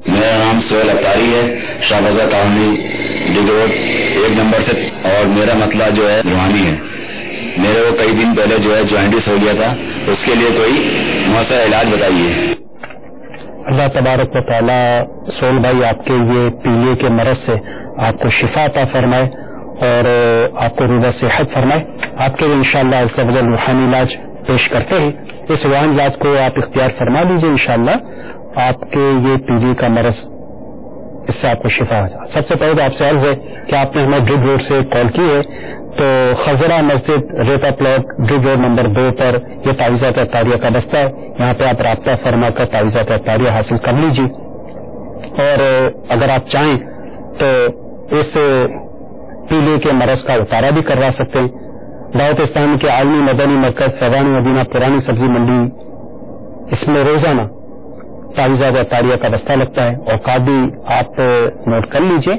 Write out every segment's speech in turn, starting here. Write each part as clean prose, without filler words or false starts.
میرا نام سہیل اختاری ہے، شاہ بازار کالونی ڈگ روڈ 1 نمبر سے، اور میرا مسئلہ جو ہے روحانی ہے۔ میرے کو کئی دن پہلے جو ہے جوائنٹس ہو گیا تھا، اس کے لیے کوئی مؤثر علاج بتائیے۔ اللہ تبارک و تعالیٰ سہیل بھائی آپ کے یہ پیلے کے مرض سے آپ کو شفا عطا فرمائے اور آپ کو روبہ صحت فرمائے۔ آپ کے لیے انشاءاللہ عز و جل روحانی علاج پیش کرتے ہیں۔ اس روحانی علاج کو آپ اختیار فرما لیجیے، انشاءاللہ آپ کے یہ پیلے کا مرض اس سے آپ کو شفا ہو جائے۔ سب سے پہلے تو آپ سے عرض ہے کہ آپ نے ہمیں ڈرگ روڈ سے کال کی ہے، تو خزرہ مسجد ریتا پلاٹ ڈرگ روڈ نمبر 2 پر یہ تعویذات اطاریہ کا بستہ ہے، یہاں پہ آپ رابطہ فرما کر تعویذات اطاریہ حاصل کر لیجیے۔ اور اگر آپ چاہیں تو اس پیلے کے مرض کا اتارا بھی کروا سکتے ہیں۔ دعوت اسلامی کے عالمی مدنی مرکز فیضان مدینہ پرانی سبزی منڈی، اس میں روزانہ تعویذات اطاریہ کا بستہ لگتا ہے، اور بھی آپ نوٹ کر لیجئے،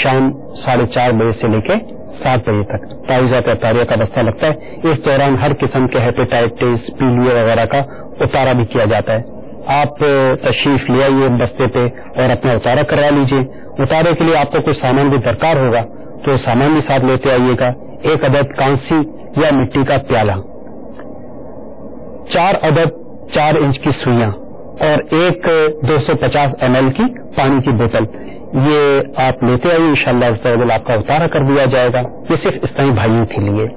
شام 4:30 بجے سے لے کے 7 بجے تک تعویذات اطاریہ کا بستہ لگتا ہے۔ اس دوران ہر قسم کے ہیپیٹائٹس، پیلیو وغیرہ کا اتارا بھی کیا جاتا ہے۔ آپ تشریف لے آئیے بستے پہ اور اپنا اتارا کروا لیجئے۔ اتارے کے لیے آپ کو کچھ سامان بھی درکار ہوگا تو سامان بھی ساتھ لیتے آئیے گا۔ 1 عدد کانسی یا مٹی کا پیالہ، 4 عدد 4 انچ کی سوئیاں، اور 1 250 ml کی پانی کی بوتل، یہ آپ لیتے آئیے، انشاءاللہ عز و جل آپ کا اتارا کر دیا جائے گا۔ یہ صرف اسلامی بھائیوں کے لیے۔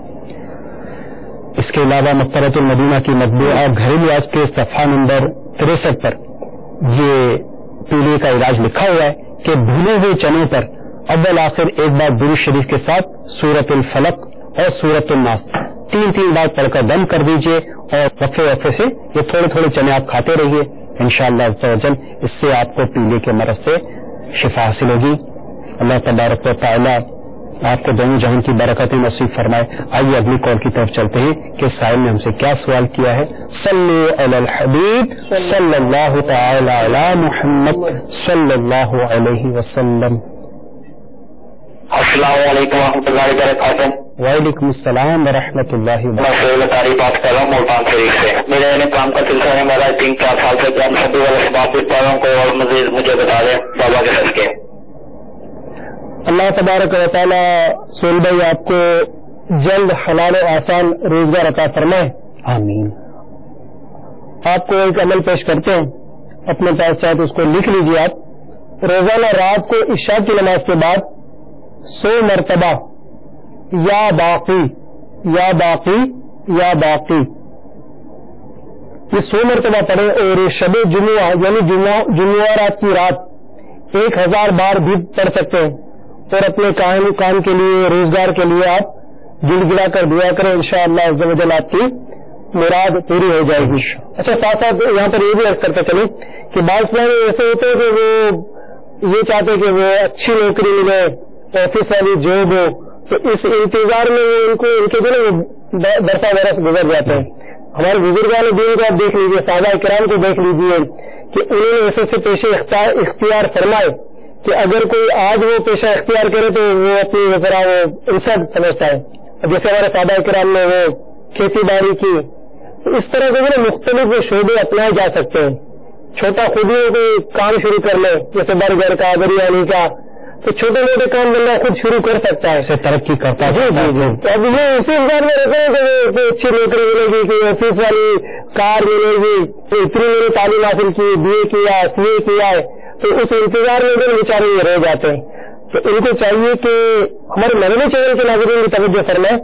اس کے علاوہ مکتبۃ المدینہ کی مطبوعہ گھریلو علاج کے صفحہ نمبر 63 پر یہ پیلے کا علاج لکھا ہوا ہے کہ بھنے ہوئے چنوں پر اول آخر ایک بار درود شریف کے ساتھ سورۃ الفلق اور سورۃ الناس 3 بار پڑھ کر دم کر دیجئے، اور وقفے سے یہ تھوڑے تھوڑے چنے آپ کھاتے رہیے، انشاءاللہ عز و جل اس سے آپ کو پیلے کے مرض سے شفا حاصل ہوگی۔ اللہ تبارک و تعالی آپ کو دونوں جہان کی برکتیں نصیب فرمائے۔ آئیے اگلی کال کی طرف چلتے ہیں کہ سائل نے ہم سے کیا سوال کیا ہے۔ صلو علی الحبیب صلی اللہ تعالی علی محمد صلی اللہ علیہ وسلم۔ السلام علیکم ورحمۃ اللہ وبرکاتہ۔ وعلیکم السلام ورحمۃ اللہ میں وبرکاتہ۔ سہیل اختاری بات کر رہا ہوں ملتان شریف سے۔ میرے کام کا سلسلہ ہے، میرا 3-4 سال سے ہم سبھی والے اسباب دیتا ہوں، کوئی اور مزید مجھے بتا دیں بابا کے صدقے۔ اللہ تبارک و تعالی سہیل بھائی آپ کو جلد حلال و آسان روزگار عطا فرمائے، آمین۔ آپ کو ایک عمل پیش کرتے ہیں، اپنے پاس چاہے تو اس کو لکھ لیجیے۔ آپ روزانہ رات کو عشاء کی نماز کے بعد 100 مرتبہ یا باقی یا باقی یا باقی یہ 100 مرتبہ پڑھیں، اور شب جمعہ یعنی جمعرات کی رات 1000 بار بھی پڑھ سکتے ہیں، اور اپنے کام کے لیے، روزگار کے لیے آپ گڑ گڑا کر دعا کریں، انشاءاللہ عز و جل آپ کی مراد پوری ہو جائے گی۔ اچھا، ساتھ ساتھ یہاں پر یہ بھی عرض کرتے چلیں کہ بعض لوگ ایسے ہوتے ہیں کہ وہ یہ چاہتے کہ وہ اچھی نوکری ملے، آفس والی جاب ہو، تو اس انتظار میں ان کے جو ہے برسہ برس گزر جاتے ہیں۔ ہمارے بزرگان دین کو آپ دیکھ لیجیے، صحابہ کرام کو دیکھ لیجیے کہ انہوں نے ایسے سے پیشے اختیار فرمائے کہ اگر کوئی آج وہ پیشہ اختیار کرے تو وہ اپنی طرح وہ عزت سمجھتا ہے۔ اب جیسے ہمارے صحابہ کرام نے وہ کھیتی باڑی کی، تو اس طرح سے مختلف شعبے اپنائے جا سکتے ہیں۔ چھوٹا خود ہی کوئی کام شروع کر لے، جیسے برگر کا، بریانی کا، تو چھوٹے موٹے کام بندہ خود شروع کر سکتا ہے، اسے ترقی کرتا ہے۔ جی جی جی، تو اب یہ اسی انتظار میں رہتے ہیں کہ کوئی اچھی نوکری ملے گی، کوئی آفس والی کار ملے گی، اتنی میں نے تعلیم حاصل کی، BA کیا، CA کیا ہے، تو اس انتظار میں بھی بیچارے یہ رہ جاتے ہیں۔ تو ان کو چاہیے کہ ہمارے مدنی چینل کے ناظرین کی توجہ فرمائے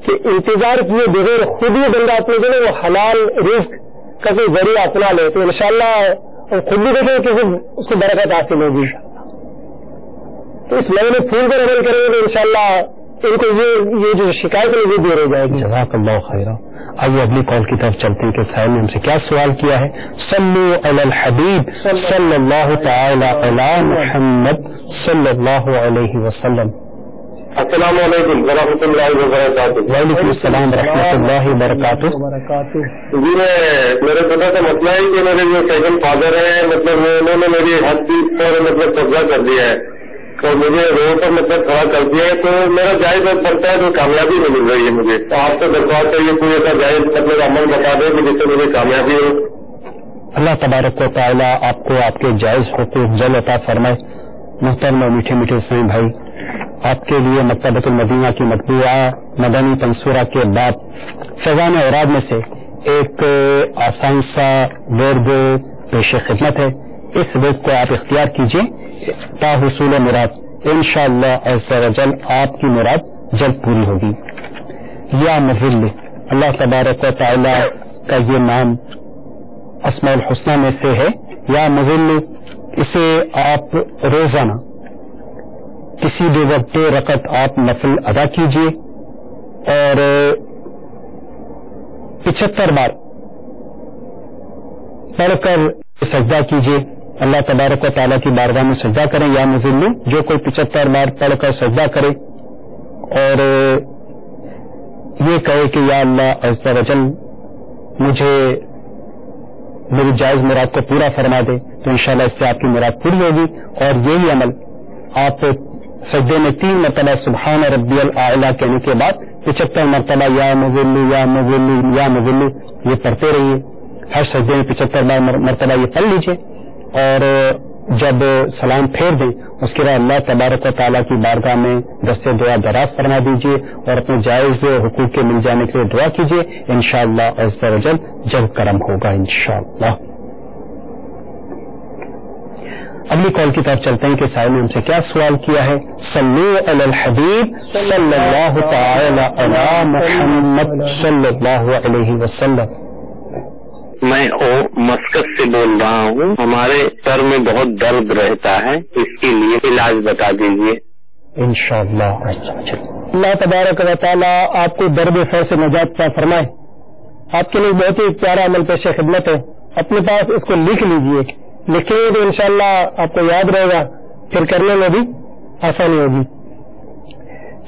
کہ انتظار کیے بغیر خود ہی بندہ اپنے جو ہے وہ حلال رزق کا کوئی ذریعہ اپنا لے، تو انشاءاللہ خود بھی دیکھیں کہ اس کو برکت حاصل ہوگی۔ تو اس مہینے پھول پر عمل کریں گے تو انشاءاللہ ان کو یہ جو شکایت ہے یہ دور ہو جائے گی۔ جزاک اللہ خیرہ۔ آئیے اگلی کال کی طرف چلتے ہیں کہ سائل نے ہم سے کیا سوال کیا ہے۔ صلو علی الحبیب صلی اللہ تعالی علی محمد صلی اللہ علیہ وسلم۔ السلام علیکم ورحمۃ اللہ وبرکاتہ۔ وعلیکم السلام ورحمۃ اللہ وبرکاتہ۔ جی، میرے پتا کا مسئلہ ہے کہ میرے جو سیکنڈ فادر ہیں، مطلب انہوں نے میری ہر چیز پر مطلب قبضہ کر دیا ہے اور مجھے روڈ پر مطلب کھڑا کر دیا ہے، تو میرا جائز پڑتا ہے تو کامیابی نہیں مل رہی ہے مجھے۔ تو آپ سے درخواست ہے یہ کوئی ایسا جائز مطلب عمل بتا دیں کہ جس سے مجھے کامیابی ہو۔ اللہ تبارک و تعالیٰ آپ کو آپ کے جائز حقوق جل عطا فرمائے. محترم و میٹھے میٹھے اسلامی بھائی، آپ کے لیے مکتبۃ المدینہ کی مطبوعہ مدنی تنصورہ کے بعد فیضان اوراد میں سے ایک آسان سا ورد پیش خدمت ہے. اس ورد کو آپ اختیار کیجیے تا حصول مراد. انشاءاللہ عز و جل آپ کی مراد جلد پوری ہوگی. یا مذل، اللہ تبارک و تعالی کا یہ نام اسماء الحسنہ میں سے ہے. یا مذل، اسے آپ روزانہ کسی بھی وقت 2 رکعت آپ نفل ادا کیجیے اور 75 بار پڑھ کر سجدہ کیجیے. اللہ تبارک و تعالیٰ کی بارگاہ میں سجدہ کریں. یا مذل، جو کوئی 75 بار پڑھ کر سجدہ کرے اور یہ کہے کہ یا اللہ عز و جل مجھے میری جائز مراد کو پورا فرما دے، تو انشاءاللہ اس سے آپ کی مراد پوری ہوگی. اور یہی عمل آپ سجدے میں 3 مرتبہ سبحان ربی الاعلیٰ کہنے کے بعد 75 مرتبہ یا مذل یا مذل یا مذل یہ پڑھتے رہیے. ہر سجدے میں 75 مرتبہ یہ پڑھ لیجیے اور جب سلام پھیر دیں اس کے بعد اللہ تبارک و تعالیٰ کی بارگاہ میں دست دعا دراز فرما دیجیے اور اپنے جائز حقوق کے مل جانے کے لیے دعا کیجیے. انشاءاللہ عز و جل جلد کرم ہوگا انشاءاللہ. اگلی کال کی طرف چلتے ہیں کہ صاحب نے ہم سے کیا سوال کیا ہے. صلو علی الحبیب صلی اللہ تعالی علی محمد صلی اللہ علیہ وسلم. میں مسکت سے بول رہا ہوں. ہمارے سر میں بہت درد رہتا ہے، اس کے لیے علاج بتا دیجیے. انشاءاللہ اللہ تبارک و تعالیٰ آپ کو درد سر سے نجات عطا فرمائے. آپ کے لیے بہت ہی پیارا عمل پیش خدمت ہے. اپنے پاس اس کو لکھ لیجئے. لکھیں گے تو انشاءاللہ آپ کو یاد رہے گا، پھر کرنے میں بھی آسانی ہوگی.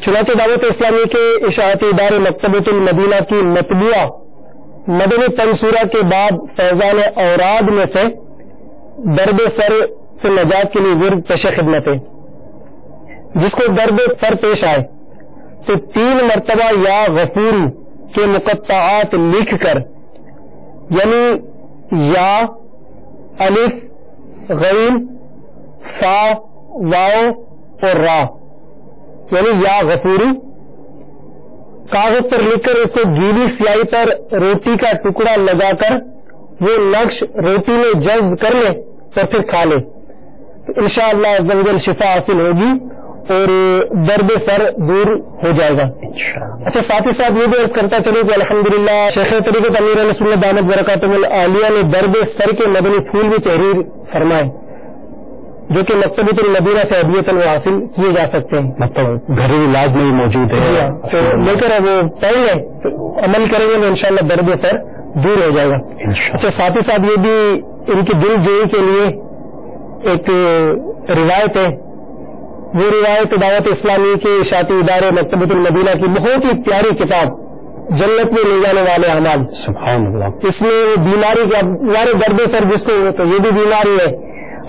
چنانچہ دعوت اسلامی کے اشاعتی ادارے مکتبۃ المدینہ کی مطبوعہ مدنی تنصورہ کے بعد فیضان اوراد میں سے درد سر سے نجات کے لیے ورد پیش خدمت ہے. جس کو درد سر پیش آئے تو 3 مرتبہ یا غفور کے مقطعات لکھ کر، یعنی یا، الف، غین، فا، واو اور را، یعنی یا غفوری، کاغذ پر لکھ کر اس کو گیلی سیاہی پر روٹی کا ٹکڑا لگا کر وہ نقش روٹی میں جذب کر لے اور پھر کھا لے تو انشاءاللہ عز و جل شفا حاصل ہوگی اور درد سر دور ہو جائے گا. اچھا، ساتھ ہی ساتھ یہ بھی عرض کرتا چلوں کہ الحمدللہ شیخ طریقت امیر علیہ سنت دامت برکاتہ العالیہ نے درد سر کے مدنی پھول بھی تحریر فرمائے جو کہ مکتبۃ المدینہ سے ہدیۃً حاصل کیے جا سکتے ہیں. مطلب گھریلو علاج میں ہی موجود ہے. تو لے کر وہ پڑھ لیں تو عمل کریں گے تو انشاءاللہ درد سر دور ہو جائے گا. اچھا، ساتھ ہی ساتھ یہ بھی ان کی دل جوئی کے لیے ایک روایت ہے. وہ روایت دعوت اسلامی کے اشاعتی ادارے مکتبۃ المدینہ کی بہت ہی پیاری کتاب جنت میں لے جانے والے اعمال. سبحان اللہ. اس میں بیماری کا ہمارے درد سر جس کو ہو تو یہ بھی بیماری ہے.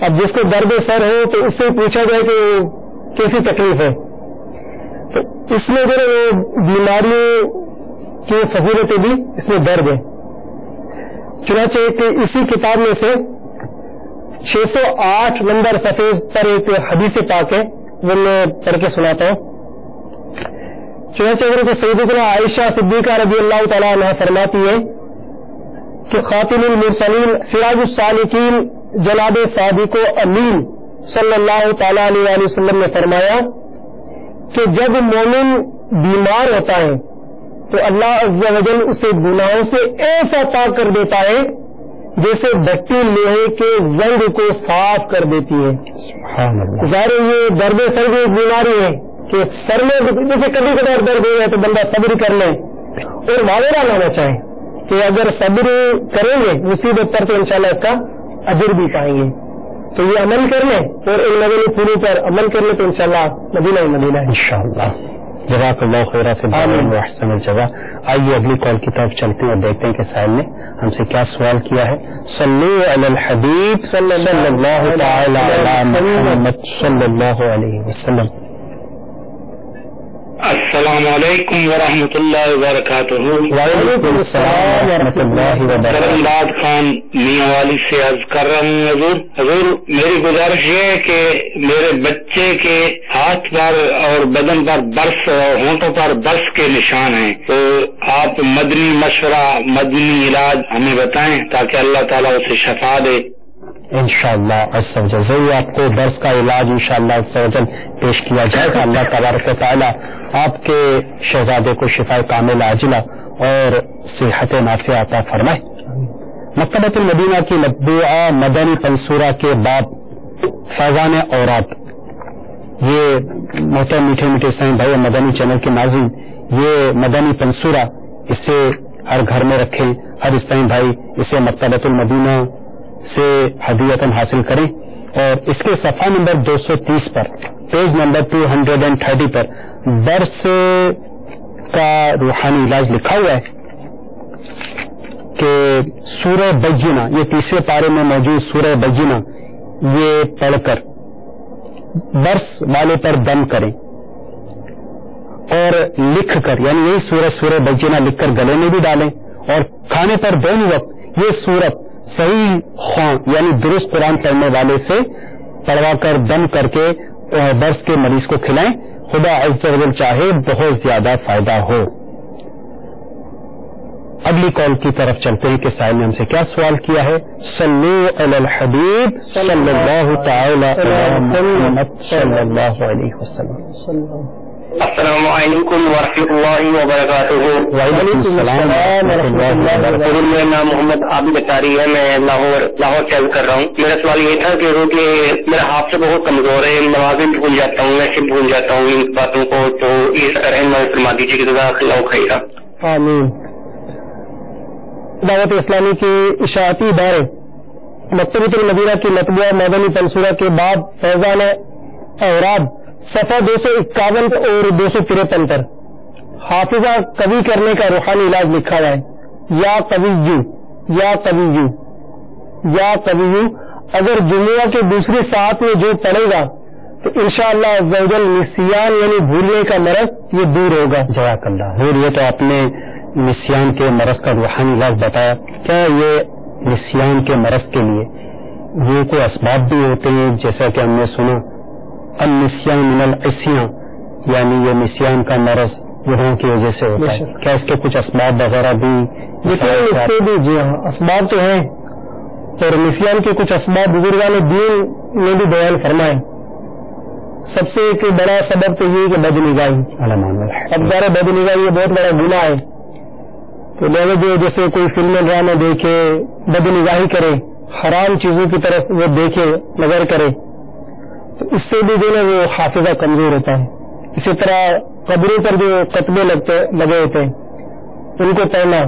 اب جس کو درد سر ہو تو اس سے پوچھا جائے کہ کیسی تکلیف ہے تو اس میں جو ہے وہ بیماریوں کی فضیلتیں بھی اس میں درج ہے. چنانچہ ایک اسی کتاب میں سے 608 نمبر صفحے پر ایک حدیث پاک ہے، وہ میں پڑھ کے سناتا ہوں. چنانچہ حضرت سیدتنا عائشہ صدیقہ رضی اللہ تعالیٰ عنہ فرماتی ہے کہ خاتم المرسلین سراج السالکین جناب صادق و امین صلی اللہ تعالی علیہ وسلم نے فرمایا کہ جب مومن بیمار ہوتا ہے تو اللہ عز و جل اسے گناہوں سے ایسا پاک کر دیتا ہے جیسے بھٹی لوہے کے زنگ کو صاف کر دیتی ہے. ظاہر یہ درد سر کی ایک بیماری ہے کہ سر میں جیسے کبھی کبھار درد ہو جائے تو بندہ صبر کر لے اور معاوضہ لانا چاہے کہ اگر صبر کریں گے مصیبت پر تو انشاءاللہ اس کا اجر بھی پائیں گے. تو یہ عمل کر لیں اور ان مدنی پھولوں پر عمل کر لیں تو انشاءاللہ مدینہ ہی مدینہ انشاءاللہ. جزاک اللہ خیرا فی الدارین و احسن الجزا. آئیے اگلی کال کی طرف چلتے ہیں اور دیکھتے ہیں کہ سائل نے ہم سے کیا سوال کیا ہے. صلو علی الحبیب صلی اللہ تعالی علی محمد صلی اللہ علیہ وسلم. السلام علیکم ورحمۃ اللہ وبرکاتہ. وعلیکم السلام ورحمۃ اللہ وبرکاتہ. امداد خان میاں والی سے عرض کر رہا ہوں. حضور میری گزارش یہ ہے کہ میرے بچے کے ہاتھ پر اور بدن پر برس اور ہونٹوں پر برس کے نشان ہیں، تو آپ مدنی مشورہ مدنی علاج ہمیں بتائیں تاکہ اللہ تعالیٰ اسے شفا دے. انشاءاللہ عز و جل ضرور آپ کو برس کا علاج انشاءاللہ عز و جل پیش کیا جائے گا. اللہ تبارک و تعالی آپ کے شہزادے کو شفا کامل عاجلہ اور صحت نافعہ عطا فرمائے. مکتبۃ المدینہ کی مطبوعہ مدنی منصورہ کے باب فیضان اوراد، یہ محترم میٹھے میٹھے سائیں بھائی مدنی چینل کے ناظرین، یہ مدنی منصورہ اسے ہر گھر میں رکھیں. ہر اسلامی بھائی اسے مکتبۃ المدینہ سے ہدیتاً حاصل کریں، اور اس کے صفحہ نمبر 230 پر پیج نمبر 230 پر برس کا روحانی علاج لکھا ہوا ہے کہ سورہ بینہ، یہ تیسرے پارے میں موجود سورہ بینہ، یہ پڑھ کر برس والے پر دم کریں اور لکھ کر، یعنی یہی سورہ بینہ لکھ کر گلے میں بھی ڈالیں، اور کھانے پر دونوں وقت یہ سورت صحیح خواں یعنی درست قرآن پڑھنے والے سے پڑھوا کر دم کر کے برس کے مریض کو کھلائیں. خدا عز و جل چاہے بہت زیادہ فائدہ ہو. اگلی کال کی طرف چلتے ہیں کہ سائل نے ہم سے کیا سوال کیا ہے. صلو علی الحبیب صلی اللہ تعالی علی محمد صلی اللہ علیہ وسلم. السلام علیکم ورحمۃ اللہ وبرکاتہ. وعلیکم السلام ورحمۃ اللہ وبرکاتہ. میرا نام محمد عابد اطاری ہے، میں لاہور سے عرض کر رہا ہوں. میرا سوال یہ تھا کہ میرا حافظہ بہت کمزور ہے، نمازیں بھول جاتا ہوں، ایسے بھول جاتا ہوں ان باتوں کو، تو اس رحمت فرما دیجیے کہ جزاک اللہ خیرا. آمین. دعوت اسلامی کے اشاعتی ادارے مکتبۃ المدینہ کی مطبوعہ مدنی منصورہ کے بعد فیضان اوراد صفحہ 251 اور 253 پر حافظہ قوی کرنے کا روحانی علاج لکھا ہوا ہے. یا قویو اگر جمعہ کے دوسری ساعت میں جو پڑھے گا تو انشاءاللہ عز و جل نسیان یعنی بھولنے کا مرض یہ دور ہوگا. جزاک اللہ. اور یہ تو آپ نے نسیان کے مرض کا روحانی علاج بتایا. کیا یہ نسیان کے مرض کے لیے یہ کوئی اسباب بھی ہوتے ہیں؟ جیسا کہ ہم نے سنا النسیان من العصیان، یعنی یہ نسیان کا مرض گناہوں کی وجہ سے ہوتا ہے. کیا اس کے کچھ اسباب وغیرہ بھی؟ جی ہاں، اسباب تو ہیں، اور نسیان کے کچھ اسباب بزرگان دین نے بھی بیان فرمائے. سب سے ایک بڑا سبب تو یہ کہ بدنگاہی. اب ذرا بدنگاہی یہ بہت بڑا گناہ ہے، تو لوگ جو جیسے کوئی فلم ڈرامہ دیکھے، بدنگاہی کرے، حرام چیزوں کی طرف وہ دیکھے، نظر کرے، تو اس سے بھی جو ہے وہ حافظہ کمزور ہوتا ہے. اسی طرح قبروں پر جو کتبے لگے ہوتے ہیں ان کو پڑھنا،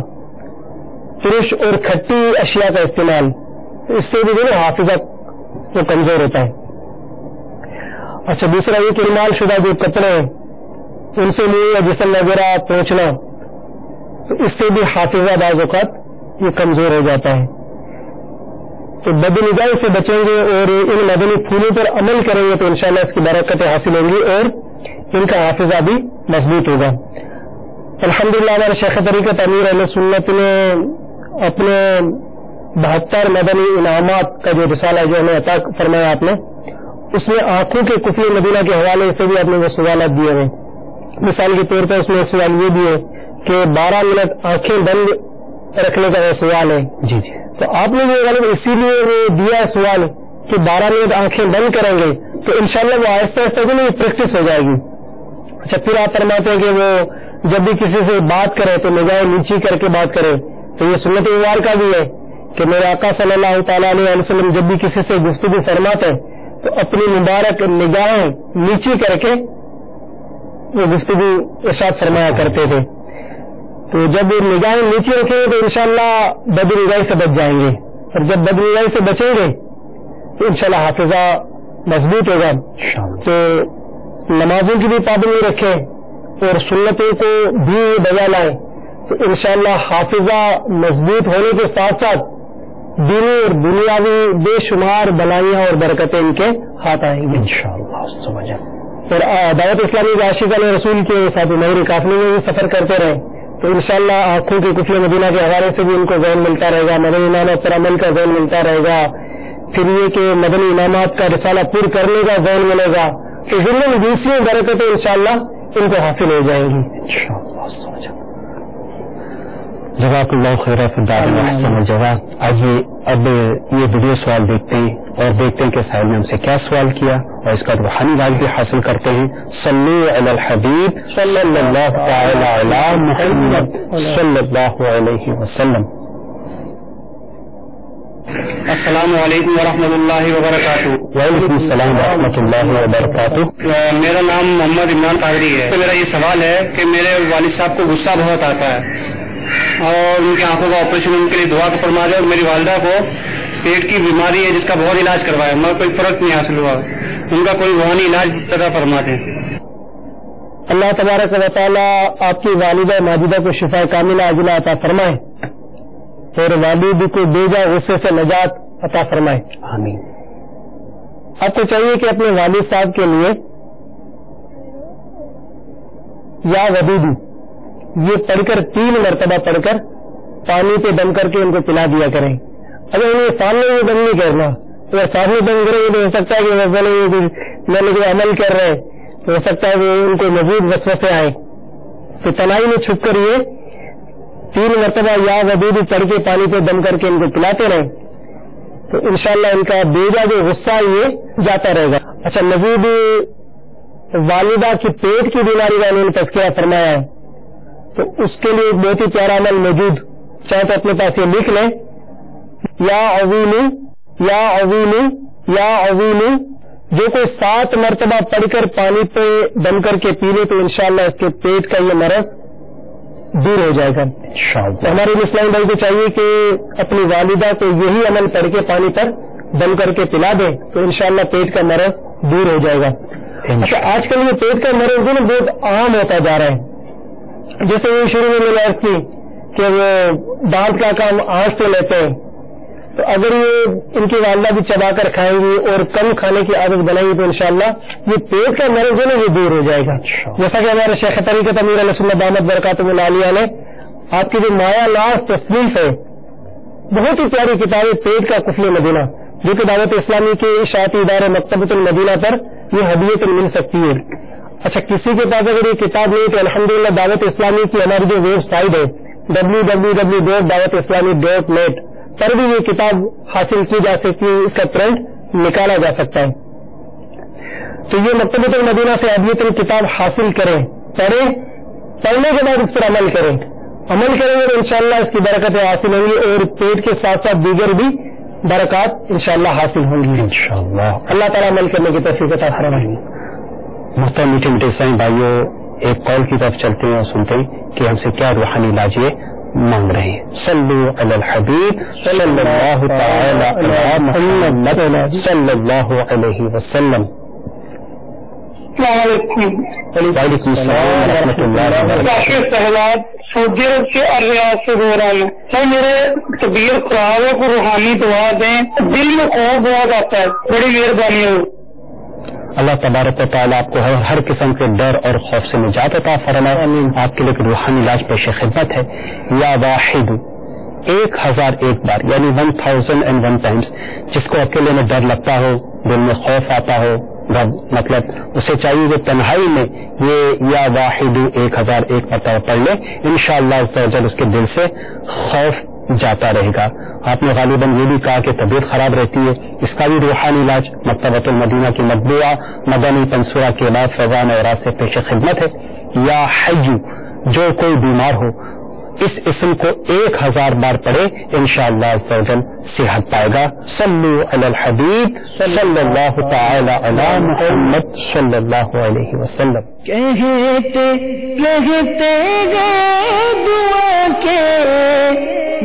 ترش اور کھٹی اشیاء کا استعمال، اس سے بھی جو ہے حافظہ وہ کمزور ہوتا ہے. اچھا، دوسرا یہ کہ رومال شدہ جو کپڑے ہیں ان سے منہ یا جسم وغیرہ پہنچنا، تو اس سے بھی حافظہ بعض اوقات یہ کمزور ہو جاتا ہے. تو بدنگاہی سے بچیں گے اور ان مدنی پھولوں پر عمل کریں گے تو انشاءاللہ اس کی برکتیں حاصل ہوں گی اور ان کا حافظہ بھی مضبوط ہوگا. الحمدللہ ہمارے شیخ طریقت امیر اہل سنت نے اپنے 72 مدنی انعامات کا جو رسالہ جو ہمیں عطا فرمایا آپ نے، اس میں آنکھوں کے کفل مدینہ کے حوالے سے بھی آپ نے وہ سوالات دیے ہیں. مثال کے طور پر اس میں سوال یہ بھی ہے کہ 12 منٹ آنکھیں بند رکھنے کا وہ سوال ہے. جی جی، تو آپ نے جو غالب اسی لیے وہ دیا سوال کہ 12 منٹ آنکھیں بند کریں گے تو انشاءاللہ وہ آہستہ آہستہ جو نہیں پریکٹس ہو جائے گی. اچھا، پھر آپ فرماتے ہیں کہ وہ جب بھی کسی سے بات کرے تو نگاہیں نیچی کر کے بات کرے، تو یہ سنت وار کا بھی ہے کہ میرے آقا صلی اللہ تعالیٰ علیہ وسلم جب بھی کسی سے گفتگو فرماتے تو اپنی مبارک نگاہیں نیچی کر کے وہ گفتگو ارشاد فرمایا کرتے تھے. تو جب نگاہیں نیچے رکھیں گے تو انشاءاللہ بدنگاہی سے بچ جائیں گے، اور جب بدنگاہی سے بچیں گے تو انشاءاللہ حافظہ مضبوط ہوگا. تو نمازوں کی بھی پابندی رکھیں اور سنتوں کو بھی بجا لائیں تو انشاءاللہ حافظہ مضبوط ہونے کے ساتھ ساتھ دینی اور دنیاوی بے شمار بلائیاں اور برکتیں ان کے ہاتھ آئیں گی انشاءاللہ. اور دعوت اسلامی کے عاشقان رسول کے ساتھ نور قافلے میں بھی سفر کرتے رہیں تو انشاءاللہ آنکھوں کے کفل مدینہ کے حوالے سے بھی ان کو ذہن ملتا رہے گا، مدنی انعامات پر عمل کا ذہن ملتا رہے گا، پھر یہ کہ مدنی انعامات کا رسالہ پور کرنے کا ذہن ملے گا، تو ضمن دوسری برکتیں انشاءاللہ ان کو حاصل ہو جائیں گی انشاءاللہ۔ جزاک اللہ خیر فدار احسن الجزاء۔ آئیے اب یہ ویڈیو سوال دیکھتے ہیں اور دیکھتے ہیں کہ سائل نے ہم سے کیا سوال کیا اور اس کا روحانی علاج بھی حاصل کرتے ہیں۔ صلو علی الحبیب صلی اللہ تعالی علی محمد صلی اللہ علیہ وسلم۔ السلام علیکم ورحمۃ اللہ وبرکاتہ۔ وعلیکم السلام ورحمۃ اللہ وبرکاتہ۔ میرا نام محمد عمران قادری ہے۔ میرا یہ سوال ہے کہ میرے والد صاحب کو غصہ بہت آتا ہے اور ان کی آنکھوں کا آپریشن ان کے لیے دعا فرما دے، اور میری والدہ کو پیٹ کی بیماری ہے جس کا بہت علاج کروایا مگر کوئی فرق نہیں حاصل ہوا، ان کا کوئی روحانی علاج عطا فرما دیں۔ اللہ تبارک و تعالیٰ آپ کی والدہ ماجدہ کو شفا کاملہ عاجلہ عطا فرمائے اور والد کو بیجا غصے سے نجات عطا فرمائے، آمین۔ آپ کو چاہیے کہ اپنے والد صاحب کے لیے یا ودودی یہ پڑھ کر 3 مرتبہ پڑھ کر پانی پہ دم کر کے ان کو پلا دیا کریں۔ اگر انہیں سامنے یہ دم نہیں کرنا، اگر سامنے دم کریں تو ہو سکتا ہے کہ میں جو عمل کر رہے تو ہو سکتا ہے کہ ان کو مزید وسوسے آئے، تو تنہائی میں چھپ کر یہ 3 مرتبہ یا ودود پڑھ کے پانی پہ دم کر کے ان کو پلاتے رہیں تو انشاءاللہ ان کا بیجا جو غصہ یہ جاتا رہے گا۔ اچھا، مزید والدہ کی پیٹ کی بیماری کا انہوں نے تذکرہ فرمایا ہے تو اس کے لیے ایک بہت ہی پیارا عمل موجود، چاہے تو اپنے پاس یہ لکھ لیں، یا عویلی یا عویلی یا عویلی، جو کوئی 7 مرتبہ پڑھ کر پانی پہ دم کر کے پی لے تو انشاءاللہ اس کے پیٹ کا یہ مرض دور ہو جائے گا انشاءاللہ۔ ہمارے اسلامی بھائی کو چاہیے کہ اپنی والدہ کو یہی عمل پڑھ کے پانی پر دم کر کے پلا دیں تو انشاءاللہ پیٹ کا مرض دور ہو جائے گا۔ اچھا، آج کل یہ پیٹ کا مرض جو نا بہت عام ہوتا جا رہا ہے، جیسے وہ شروع میں میں نے عرض کی کہ وہ دانت کا کام آنکھ سے لیتے ہیں، تو اگر یہ ان کی والدہ بھی چبا کر کھائیں گی اور کم کھانے کی عادت بنائیں گی تو انشاءاللہ یہ پیٹ کا مرض جو نا یہ دور ہو جائے گا۔ جیسا کہ ہمارے شیخ طریقت امیر علیہ سنت دامت برکاتہ العالیہ نے آپ کی جو مایا ناز تصنیف ہے، بہت ہی پیاری کتاب ہے پیٹ کا کفل مدینہ، جو کہ دعوت اسلامی کے اشاعتی ادارے مکتبۃ المدینہ پر یہ ہدیت مل سکتی ہے۔ اچھا، کسی کے پاس اگر یہ کتاب نہیں تو الحمدللہ دعوت اسلامی کی ہماری جو ویب سائٹ ہے www.dawatIslami.net پر بھی یہ کتاب حاصل کی جا سکتی ہے، اس کا پرنٹ نکالا جا سکتا ہے۔ تو یہ مکتبۃ المدینہ سے ہدیت کتاب حاصل کریں، پڑھیں، پڑھنے کے بعد اس پر عمل کریں گے تو انشاءاللہ اس کی برکتیں حاصل ہوں گی اور پیٹ کے ساتھ ساتھ دیگر بھی برکات انشاءاللہ حاصل ہوں گی انشاءاللہ۔ اللہ تعالیٰ عمل کرنے کی توفیق عطا فرمائے۔ محترم میٹھے میٹھے اسلامی بھائیوں، ایک کال کی طرف چلتے ہیں اور سنتے ہیں کہ ہم سے کیا روحانی علاج مانگ رہے ہیں۔ صلو علی الحبیب صلی اللہ تعالی علی محمد صلی اللہ علیہ وسلم۔ السلام علیکم۔ وعلیکم السلام ورحمۃ اللہ وبرکاتہ۔ سعودی عرب کے الریاض سے ہو رہا ہے سر، میرے طبیعت خراب ہے، کوئی روحانی دعا دیں، دل میں خوف بہت آتا ہے، بڑی مہربانی ہو۔ اللہ تبارک و تعالیٰ آپ کو ہر قسم کے ڈر اور خوف سے نجات عطا فرمائے۔ آپ کے لیے روحانی علاج پیش خدمت ہے۔ یا واحد 1001 بار یعنی 1001 ٹائمز، جس کو اکیلے میں ڈر لگتا ہو، دل میں خوف آتا ہو، مطلب اسے چاہیے کہ تنہائی میں یہ یا واحد 1001 مرتبہ پڑھ لے، انشاءاللہ عز و جل اس کے دل سے خوف جاتا رہے گا۔ آپ نے غالباً یہ بھی کہا کہ طبیعت خراب رہتی ہے، اس کا بھی روحانی علاج مکتبۃ المدینہ کی مطبوعہ مدنی پنصورہ کے بعد فیضان اوراد سے پیش خدمت ہے۔ یا حیو، جو کوئی بیمار ہو اس اسم کو 1000 بار پڑھے، انشاءاللہ عز و جل صحت پائے گا۔ صلو علی الحبیب صلی اللہ تعالی علی محمد صلی اللہ علیہ وسلم۔ کہتے رہتے گئے دعا کے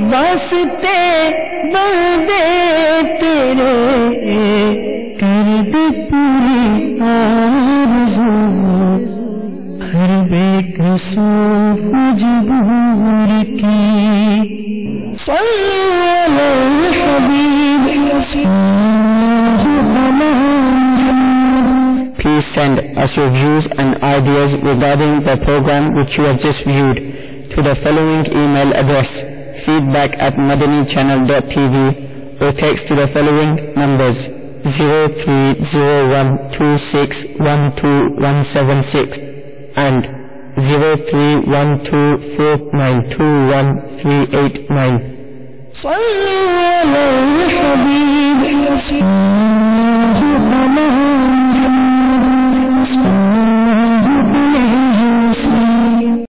واسطے بندے تیرے، کر دے پوری آرزو ہر بے کسو مجبور کی۔ صلی علی الحبیب صلی اللہ علیہ وسلم۔ Please send us your views and ideas regarding the program which you have just viewed to the following email address, feedback@madanichannel.tv, or text to the following numbers 030126127176 and 0312492139. صلوا على الحبيب